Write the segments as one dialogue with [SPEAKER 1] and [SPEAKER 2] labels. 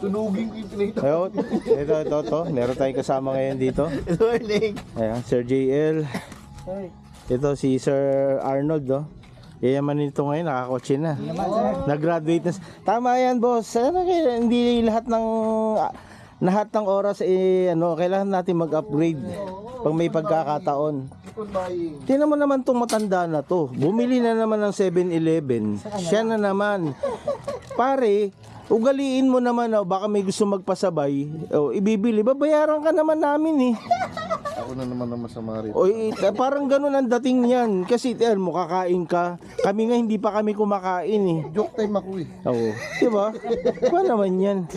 [SPEAKER 1] Tunugin ko yung pinita.
[SPEAKER 2] Ayun, ito. Meron tayong kasama ngayon dito.
[SPEAKER 1] Good morning.
[SPEAKER 2] Ayan, Sir JL. Ito si Sir Arnold, oh. Yayaman nito ngayon, nakakotse na. Nag-graduate na. Tama yan, boss. Ano, hindi lahat ng oras kailangan natin mag-upgrade pag may pagkakataon. Tingnan mo naman tong matanda na to. Bumili na naman ng 7-Eleven. Siya na naman. Pare, ugaliin mo naman, baka may gusto magpasabay. Ibibili. Babayaran ka naman namin eh.
[SPEAKER 1] Ako na naman ang masama rin.
[SPEAKER 2] Parang ganun ang dating niyan. Kasi mo kakain ka. Kami nga hindi pa kami kumakain eh.
[SPEAKER 1] Joke time ako eh.
[SPEAKER 2] Oo. Diba? Ba naman yan?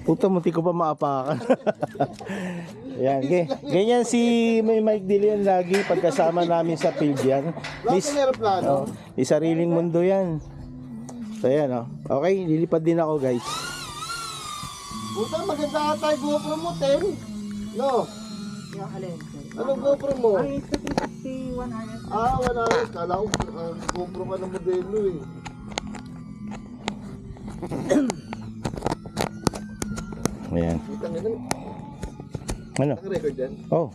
[SPEAKER 2] Puta, munti ko pa maapakan. Yan. Ganyan si Mike Dilian lagi pagkasama namin sa field yan.
[SPEAKER 1] Bakit na aeroplano?
[SPEAKER 2] May sariling mundo yan. So yan Okay, lilipad din ako guys.
[SPEAKER 1] Puta, maganda ata yung GoPro mo, 10. No? Ano GoPro mo?
[SPEAKER 3] Ay, 360 100.
[SPEAKER 1] 100. Kala ko GoPro ka ng modelo eh.
[SPEAKER 2] Ayan.
[SPEAKER 1] Kita nila.
[SPEAKER 2] Ano?
[SPEAKER 1] Naka-record yan?
[SPEAKER 2] Oh.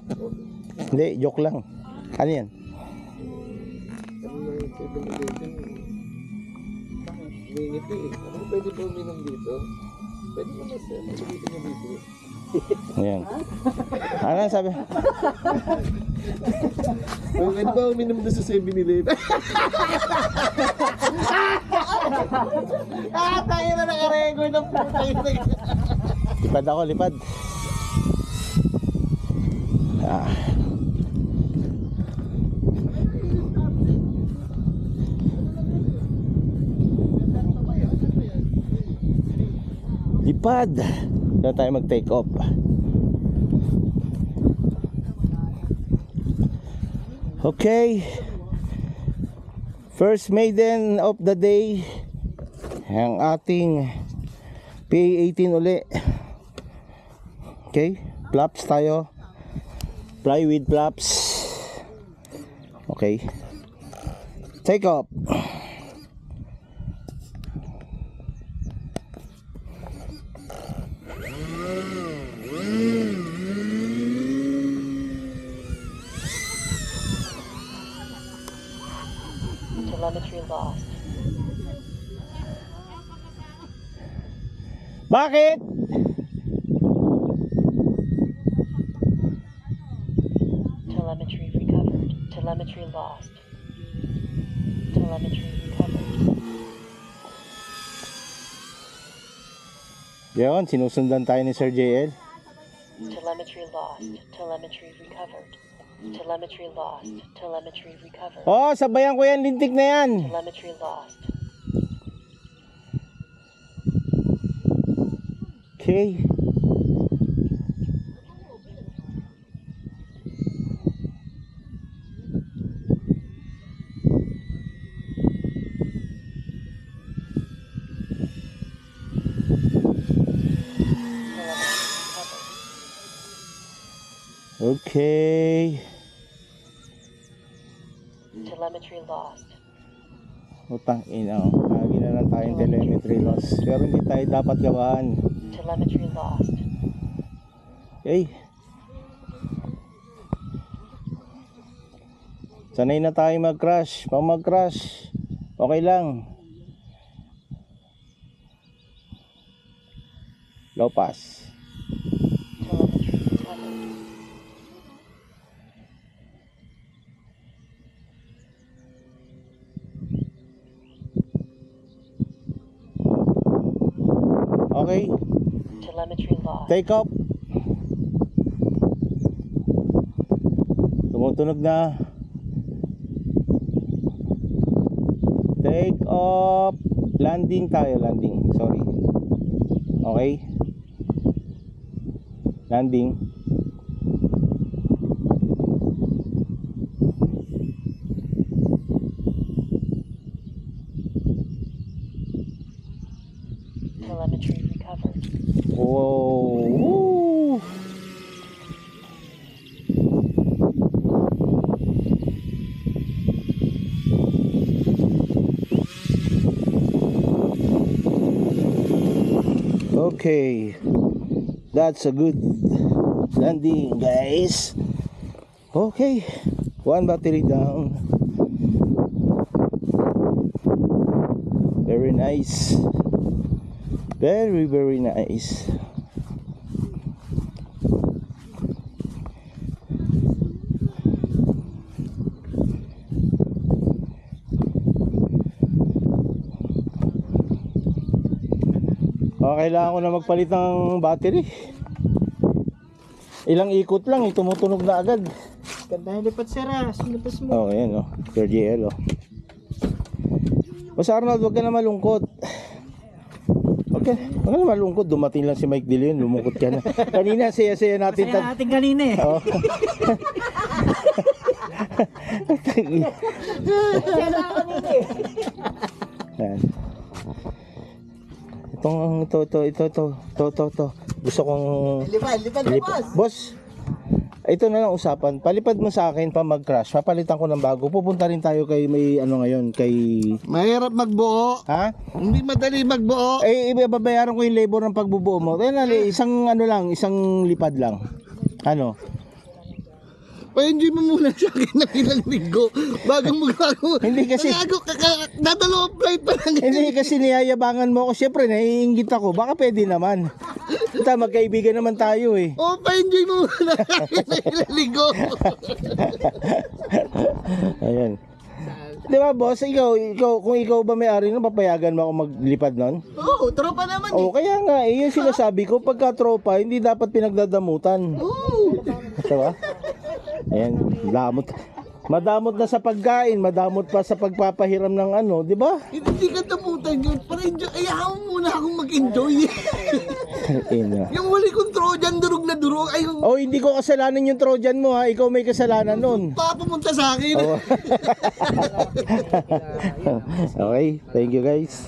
[SPEAKER 2] Hindi, joke lang. Ano yan?
[SPEAKER 1] Ano na yung 7-Eleven? Ngingiti eh. Ano pwede ba uminom dito? Pwede mo na siya. Mag-ulitin yung video.
[SPEAKER 2] Ayan. Ano sabi?
[SPEAKER 1] Pwede ba uminom doon sa 7-Eleven? Tayo na naka-record ng puta yun.
[SPEAKER 2] Lipad ako, lipad. Lipad. Doon tayo mag-take off. Okay. First maiden of the day. Ang ating PA18 uli. Okay. Flaps tayo. Fly with flaps. Okay. Take off.
[SPEAKER 4] Telemetry lost.
[SPEAKER 2] Bakit?
[SPEAKER 4] Telemetry recovered. Telemetry lost. Telemetry recovered.
[SPEAKER 2] Yan, sinusundan tayo ni Sir JL.
[SPEAKER 4] Telemetry lost. Telemetry recovered. Telemetry lost. Telemetry recovered.
[SPEAKER 2] Oh, sabayan ko yan, lintik na yan.
[SPEAKER 4] Telemetry lost.
[SPEAKER 2] Okay. Okay.
[SPEAKER 4] Telemetry lost.
[SPEAKER 2] Utang ina, lagi na lang tayong telemetry loss. Pero hindi tayo dapat gawahan.
[SPEAKER 4] Telemetry lost.
[SPEAKER 2] Okay. Sanay na tayo mag-crash. Pag mag-crash, okay lang. Low pass.
[SPEAKER 4] Telemetry recovered.
[SPEAKER 2] Okay.
[SPEAKER 4] Telemetry lost.
[SPEAKER 2] Take off. Tumutunog na. Take off. Landing tayo, landing. Sorry. Okay. Landing.
[SPEAKER 4] Telemetry recovered.
[SPEAKER 2] Whoa. Woo. Okay. That's a good landing, guys. Okay. One battery down. Very nice. Very, very nice. Kailangan ko na magpalit ng battery. Ilang ikot lang, tumutunog na agad.
[SPEAKER 1] Ganda yung lipat sir ah. Sinipas mo.
[SPEAKER 2] Oh, ayan oh. Pure GL oh. Boss Arnold, wag ka na malungkot. Wag ka na malungkot. Dumating lang si Mike De Leon, lumungkot ka na. Kanina, saya-saya natin.
[SPEAKER 3] Kaya ating kanina eh.
[SPEAKER 2] Oh. Ayan. Ito. Gusto kong
[SPEAKER 1] Lipad.
[SPEAKER 2] Boss, ito na lang usapan. Palipad mo sa akin pa mag-crash. Papalitan ko ng bago. Pupunta rin tayo kay may ano ngayon, kay
[SPEAKER 1] Mahirap magbuo.
[SPEAKER 2] ha?
[SPEAKER 1] Hindi madali magbuo.
[SPEAKER 2] Ibabayaran ko yung labor ng pagbubuo mo. Isang ano lang, isang lipad lang. Ano?
[SPEAKER 1] Pa-enjoy mo muna sa akin ng ilang linggo bago magago.
[SPEAKER 2] Hindi kasi-
[SPEAKER 1] Dadalawang flight pa lang.
[SPEAKER 2] Hindi kasi niyayabangan mo ako. Siyempre, naiingit ako. Baka pwede naman. Ito, magkaibigan naman tayo eh.
[SPEAKER 1] Oh, pa-enjoy mo muna sa akin ng ilang linggo.
[SPEAKER 2] Ayan. Di ba boss, kung ikaw ba may-ari nun, papayagan mo ako maglipad nun?
[SPEAKER 1] Oo, tropa naman eh.
[SPEAKER 2] Oo, kaya nga, yun sinasabi ko, pagka tropa, hindi dapat pinagdadamutan.
[SPEAKER 1] Oo.
[SPEAKER 2] Diba? Ayan, madamot na sa pagkain, madamot pa sa pagpapahiram ng ano, di ba?
[SPEAKER 1] Hindi ka tamutan yun. Para enjoy. Ayaw mo muna akong mag-enjoy. Yung huli kong Trojan, durog na durog. Ay, yung
[SPEAKER 2] Oh, hindi ko kasalanan yung Trojan mo ha, ikaw may kasalanan nun.
[SPEAKER 1] papapunta sa akin.
[SPEAKER 2] Okay, thank you guys.